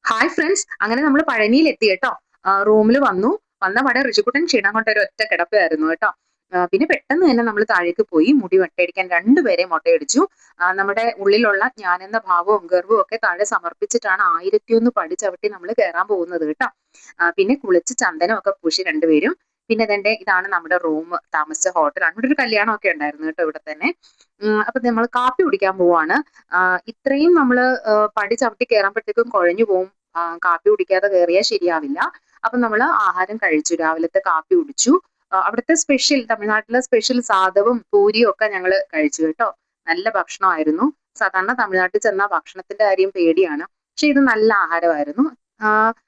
Hi friends, അങ്ങനെ നമ്മൾ പഴനിയിൽ എത്തി കേട്ടോ. റൂമിൽ വന്ന പാടെ ഋഷിക്കുട്ടൻ ക്ഷീണം കൊണ്ട് ഒരു ഒറ്റ കിടപ്പായിരുന്നു കേട്ടോ. പിന്നെ പെട്ടെന്ന് തന്നെ നമ്മൾ താഴേക്ക് പോയി മുടി മൊട്ടയടിക്കാൻ രണ്ടുപേരെയും മൊട്ടയടിച്ചു. നമ്മുടെ ഉള്ളിലുള്ള ഞാനെന്ന ഭാവവും ഗർവവും ഒക്കെ താഴെ സമർപ്പിച്ചിട്ടാണ് 1001 പടി ചവിട്ടി നമ്മൾ കയറാൻ പോകുന്നത് കേട്ടോ. പിന്നെ കുളിച്ച് ചന്ദനമൊക്കെ പൂശി രണ്ടുപേരും. പിന്നെ ഇതാണ് നമ്മുടെ റൂം, താമസിച്ച ഹോട്ടലാണ്. ഇവിടെ ഒരു കല്യാണം ഒക്കെ ഉണ്ടായിരുന്നു കേട്ടോ ഇവിടെ തന്നെ. അപ്പൊ നമ്മൾ കാപ്പി കുടിക്കാൻ പോവാണ്. ഇത്രയും നമ്മള് പടി ചവിട്ടി കയറുമ്പോഴത്തേക്കും കുഴഞ്ഞു പോകും. കാപ്പി കുടിക്കാതെ കയറിയാൽ ശരിയാവില്ല. അപ്പൊ നമ്മൾ ആഹാരം കഴിച്ചു, രാവിലത്തെ കാപ്പി കുടിച്ചു. അവിടുത്തെ സ്പെഷ്യൽ, തമിഴ്നാട്ടിലെ സ്പെഷ്യൽ സാദവും പൂരിയും ഒക്കെ ഞങ്ങൾ കഴിച്ചു കേട്ടോ. നല്ല ഭക്ഷണമായിരുന്നു. സാധാരണ തമിഴ്നാട്ടിൽ ചെന്നാൽ ഭക്ഷണത്തിന്റെ കാര്യം പേടിയാണ്, പക്ഷെ ഇത് നല്ല ആഹാരമായിരുന്നു.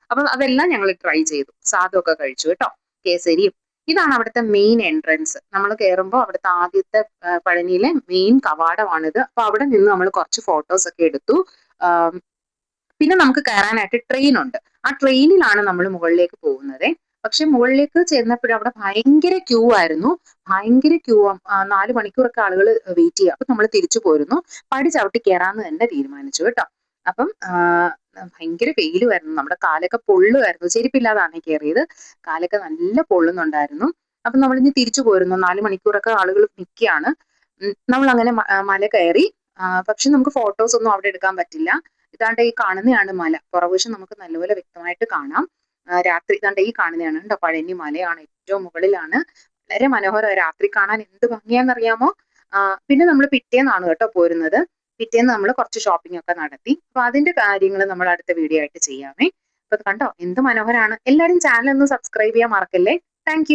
അപ്പൊ അതെല്ലാം ഞങ്ങൾ ട്രൈ ചെയ്തു. സാദമൊക്കെ കഴിച്ചു കേട്ടോ, കേസരിയും. ഇതാണ് അവിടുത്തെ മെയിൻ എൻട്രൻസ്. നമ്മൾ കയറുമ്പോൾ അവിടുത്തെ ആദ്യത്തെ പഴനിയിലെ മെയിൻ കവാടമാണിത്. അപ്പൊ അവിടെ നിന്ന് നമ്മൾ കുറച്ച് ഫോട്ടോസ് ഒക്കെ എടുത്തു. പിന്നെ നമുക്ക് കയറാനായിട്ട് ട്രെയിൻ ഉണ്ട്. ആ ട്രെയിനിലാണ് നമ്മൾ മുകളിലേക്ക് പോകുന്നത്. പക്ഷെ മുകളിലേക്ക് ചെന്നപ്പോഴും അവിടെ ഭയങ്കര ക്യൂ ആയിരുന്നു. ഭയങ്കര ക്യൂ. 4 മണിക്കൂറൊക്കെ ആളുകൾ വെയിറ്റ് ചെയ്യുക. അപ്പൊ നമ്മൾ തിരിച്ചു പോരുന്നു. പടി ചവിട്ടി കയറാന്ന് തന്നെ തീരുമാനിച്ചു കേട്ടോ. അപ്പം ഭയങ്കര വെയിലുമായിരുന്നു. നമ്മുടെ കാലൊക്കെ പൊള്ളുമായിരുന്നു. ചെരുപ്പില്ലാതാണ് കയറിയത്. കാലൊക്കെ നല്ല പൊള്ളുന്നുണ്ടായിരുന്നു. അപ്പൊ നമ്മൾ ഇനി തിരിച്ചു പോരുന്നു. 4 മണിക്കൂറൊക്കെ ആളുകൾ നിൽക്കുകയാണ്. നമ്മൾ അങ്ങനെ മല കയറി. പക്ഷെ നമുക്ക് ഫോട്ടോസ് ഒന്നും അവിടെ എടുക്കാൻ പറ്റില്ല. ഇതാണ്ട് ഈ കാണുന്നതാണ് മല. പുറകുവശം നമുക്ക് നല്ലപോലെ വ്യക്തമായിട്ട് കാണാം. രാത്രി ഇതാണ്ട് ഈ കാണുന്നതാണ് കേട്ടോ, പഴനി മലയാണ്. ഏറ്റവും മുകളിലാണ്. വളരെ മനോഹരമാണ്. രാത്രി കാണാൻ എന്ത് ഭംഗിയാണെന്നറിയാമോ. പിന്നെ നമ്മൾ പിറ്റേന്നാണ് കേട്ടോ പോരുന്നത്. പിറ്റേന്ന് നമ്മൾ കുറച്ച് ഷോപ്പിംഗ് ഒക്കെ നടത്തി. അപ്പൊ അതിന്റെ കാര്യങ്ങൾ നമ്മൾ അടുത്ത വീഡിയോ ആയിട്ട് ചെയ്യാമേ. അപ്പൊ കണ്ടോ എന്ത് മനോഹരമാണ്. എല്ലാവരും ചാനൽ ഒന്ന് സബ്സ്ക്രൈബ് ചെയ്യാൻ മറക്കല്ലേ. താങ്ക്